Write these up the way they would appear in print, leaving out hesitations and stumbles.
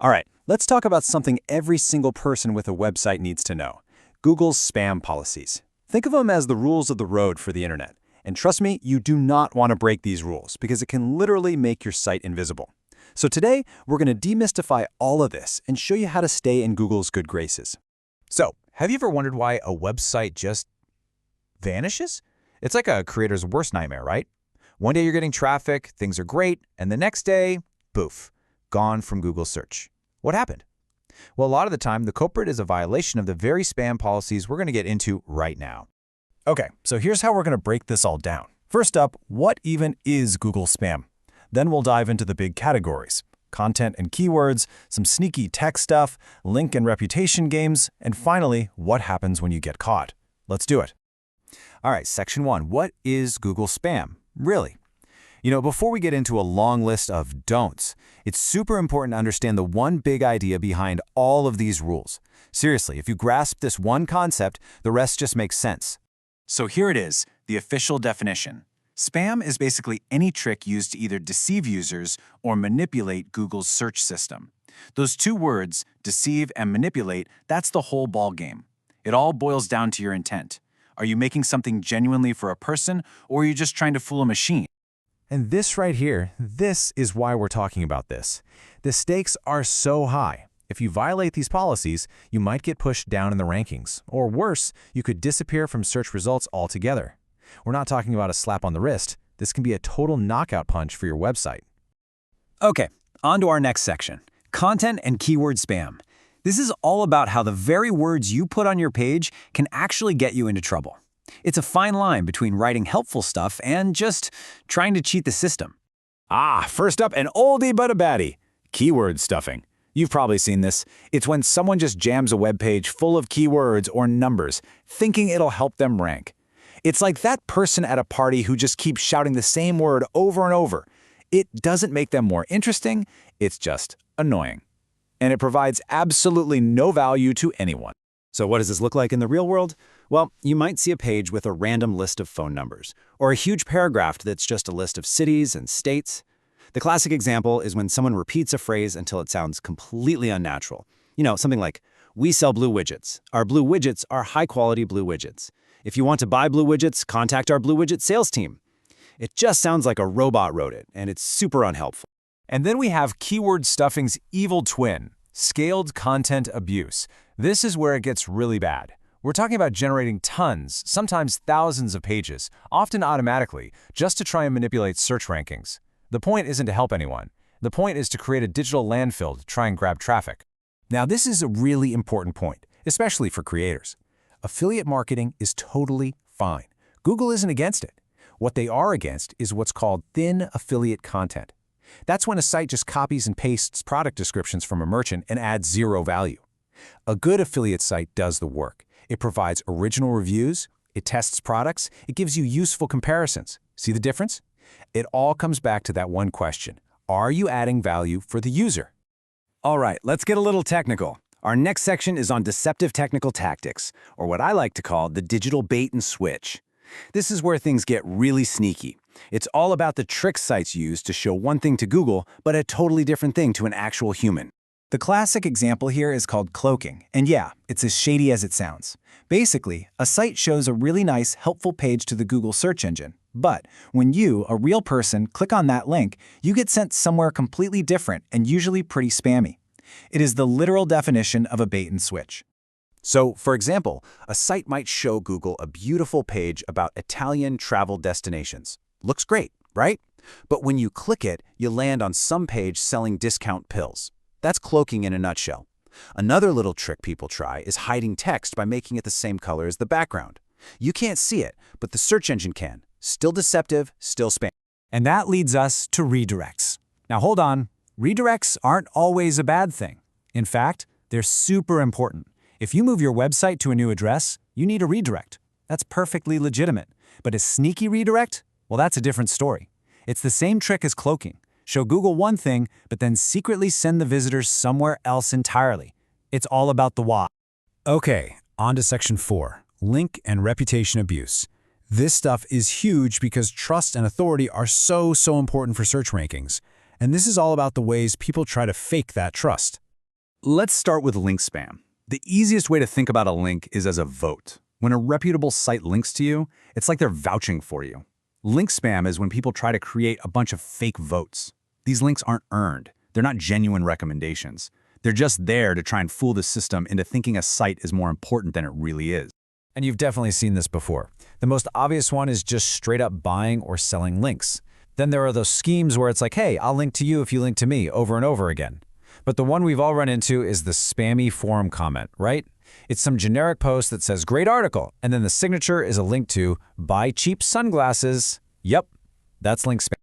All right, let's talk about something every single person with a website needs to know. Google's spam policies. Think of them as the rules of the road for the internet. And trust me, you do not want to break these rules because it can literally make your site invisible. So today, we're going to demystify all of this and show you how to stay in Google's good graces. So, have you ever wondered why a website just vanishes? It's like a creator's worst nightmare, right? One day you're getting traffic, things are great, and the next day, poof, gone from Google search. What happened? Well, a lot of the time, the culprit is a violation of the very spam policies we're going to get into right now. Okay, so here's how we're going to break this all down. First up, what even is Google spam? Then we'll dive into the big categories: content and keywords, some sneaky tech stuff, link and reputation games, and finally, what happens when you get caught. Let's do it. All right, section 1. What is Google spam? Really? Before we get into a long list of don'ts, it's super important to understand the one big idea behind all of these rules. Seriously, if you grasp this one concept, the rest just makes sense. So here it is, the official definition. Spam is basically any trick used to either deceive users or manipulate Google's search system. Those two words, deceive and manipulate, that's the whole ballgame. It all boils down to your intent. Are you making something genuinely for a person, or are you just trying to fool a machine? And this right here, this is why we're talking about this. The stakes are so high. If you violate these policies, you might get pushed down in the rankings. Or worse, you could disappear from search results altogether. We're not talking about a slap on the wrist. This can be a total knockout punch for your website. Okay, on to our next section, content and keyword spam. This is all about how the very words you put on your page can actually get you into trouble. It's a fine line between writing helpful stuff and just trying to cheat the system. First up, an oldie but a baddie. Keyword stuffing. You've probably seen this. It's when someone just jams a web page full of keywords or numbers, thinking it'll help them rank. It's like that person at a party who just keeps shouting the same word over and over. It doesn't make them more interesting, it's just annoying. And it provides absolutely no value to anyone. So what does this look like in the real world? Well, you might see a page with a random list of phone numbers, or a huge paragraph that's just a list of cities and states. The classic example is when someone repeats a phrase until it sounds completely unnatural. Something like, "We sell blue widgets. Our blue widgets are high-quality blue widgets. If you want to buy blue widgets, contact our blue widget sales team." It just sounds like a robot wrote it, and it's super unhelpful. And then we have keyword stuffing's evil twin, scaled content abuse. This is where it gets really bad. We're talking about generating tons, sometimes thousands of pages, often automatically, just to try and manipulate search rankings. The point isn't to help anyone. The point is to create a digital landfill to try and grab traffic. Now, this is a really important point, especially for creators. Affiliate marketing is totally fine. Google isn't against it. What they are against is what's called thin affiliate content. That's when a site just copies and pastes product descriptions from a merchant and adds zero value. A good affiliate site does the work. It provides original reviews, it tests products, it gives you useful comparisons. See the difference? It all comes back to that one question. Are you adding value for the user? All right, let's get a little technical. Our next section is on deceptive technical tactics, or what I like to call the digital bait and switch. This is where things get really sneaky. It's all about the trick sites use to show one thing to Google, but a totally different thing to an actual human. The classic example here is called cloaking, and yeah, it's as shady as it sounds. Basically, a site shows a really nice, helpful page to the Google search engine, but when you, a real person, click on that link, you get sent somewhere completely different and usually pretty spammy. It is the literal definition of a bait and switch. So, for example, a site might show Google a beautiful page about Italian travel destinations. Looks great, right? But when you click it, you land on some page selling discount pills. That's cloaking in a nutshell. Another little trick people try is hiding text by making it the same color as the background. You can't see it, but the search engine can. Still deceptive, still spam. And that leads us to redirects. Now hold on, redirects aren't always a bad thing. In fact, they're super important. If you move your website to a new address, you need a redirect. That's perfectly legitimate. But a sneaky redirect? Well, that's a different story. It's the same trick as cloaking. Show Google one thing, but then secretly send the visitors somewhere else entirely. It's all about the why. Okay, on to section 4, link and reputation abuse. This stuff is huge because trust and authority are so important for search rankings. And this is all about the ways people try to fake that trust. Let's start with link spam. The easiest way to think about a link is as a vote. When a reputable site links to you, it's like they're vouching for you. Link spam is when people try to create a bunch of fake votes. These links aren't earned. They're not genuine recommendations. They're just there to try and fool the system into thinking a site is more important than it really is. And you've definitely seen this before. The most obvious one is just straight up buying or selling links. Then there are those schemes where it's like, hey, I'll link to you if you link to me over and over again. But the one we've all run into is the spammy forum comment, right? It's some generic post that says, great article, and then the signature is a link to buy cheap sunglasses. Yep, that's link spam.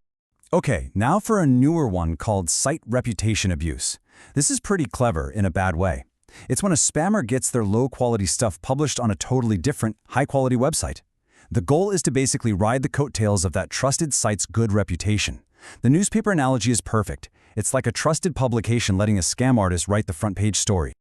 Okay, now for a newer one called site reputation abuse. This is pretty clever in a bad way. It's when a spammer gets their low-quality stuff published on a totally different, high-quality website. The goal is to basically ride the coattails of that trusted site's good reputation. The newspaper analogy is perfect. It's like a trusted publication letting a scam artist write the front-page story.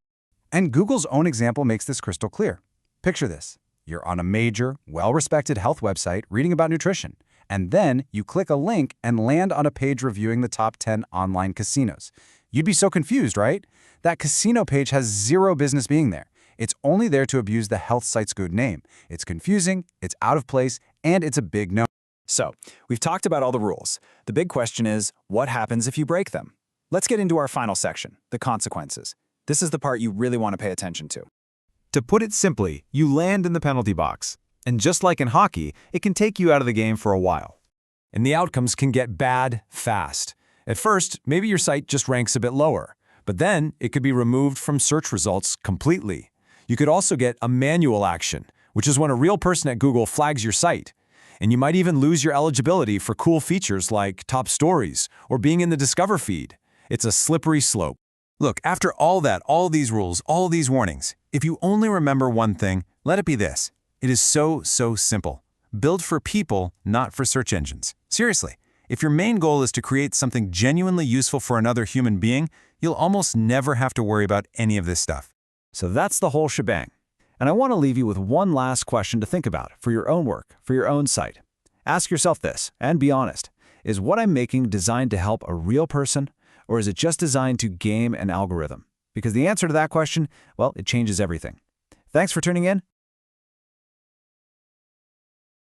And Google's own example makes this crystal clear. Picture this. You're on a major, well-respected health website reading about nutrition, and then you click a link and land on a page reviewing the top 10 online casinos. You'd be so confused, right? That casino page has zero business being there. It's only there to abuse the health site's good name. It's confusing, it's out of place, and it's a big no. So, we've talked about all the rules. The big question is, what happens if you break them? Let's get into our final section, the consequences. This is the part you really want to pay attention to. To put it simply, you land in the penalty box. And just like in hockey, it can take you out of the game for a while. And the outcomes can get bad fast. At first, maybe your site just ranks a bit lower, but then it could be removed from search results completely. You could also get a manual action, which is when a real person at Google flags your site. And you might even lose your eligibility for cool features like top stories or being in the Discover feed. It's a slippery slope. Look, after all that, all these rules, all these warnings, if you only remember one thing, let it be this. It is so simple. Build for people, not for search engines. Seriously, if your main goal is to create something genuinely useful for another human being, you'll almost never have to worry about any of this stuff. So that's the whole shebang. And I want to leave you with one last question to think about for your own work, for your own site. Ask yourself this, and be honest. Is what I'm making designed to help a real person, or is it just designed to game an algorithm? Because the answer to that question, well, it changes everything. Thanks for tuning in,